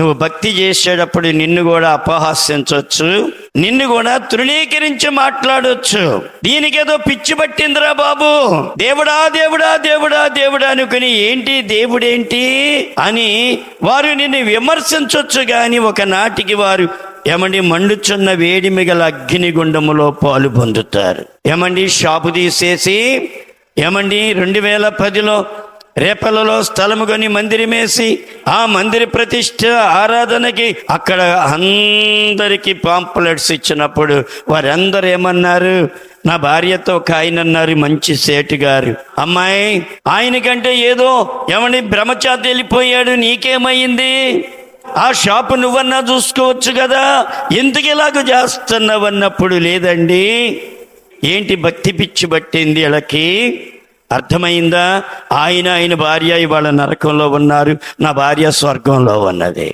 నువ్వు భక్తి చేసేటప్పుడు నిన్ను కూడా అపహాస్యించవచ్చు, నిన్ను కూడా తృణీకరించి మాట్లాడవచ్చు. దీనికేదో పిచ్చి పట్టిందిరా బాబు, దేవుడా దేవుడా దేవుడా దేవుడా అనుకుని ఏంటి దేవుడేంటి అని వారు నిన్ను విమర్శించవచ్చు. కానీ ఒకనాటికి వారు మండుచున్న వేడిమి గల అగ్నిగుండములో పాలు పొందుతారు. షాపు తీసేసి 2010లో రేపలలో స్థలము కొని మందిరమేసి ఆ మందిర ప్రతిష్ఠ ఆరాధనకి అక్కడ అందరికీ పాంప్లెట్స్ ఇచ్చినప్పుడు వారందరూ ఏమన్నారు? నా భార్యతో ఒక ఆయన అన్నారు, మంచి సేటు గారు, అమ్మాయి ఆయనకంటే ఏదో బ్రహ్మచారి వెళ్ళిపోయాడు, నీకేమైంది? ఆ షాపు నువ్వన్నా చూసుకోవచ్చు కదా, ఎందుకు ఇలాగ చేస్తున్నావు అన్నప్పుడు, లేదండి ఏంటి భక్తి పిచ్చి పట్టింది వీళ్ళకి. అర్థమైందా? ఆయన భార్య ఇవాళ నరకంలో ఉన్నారు, నా భార్య స్వర్గంలో ఉన్నది.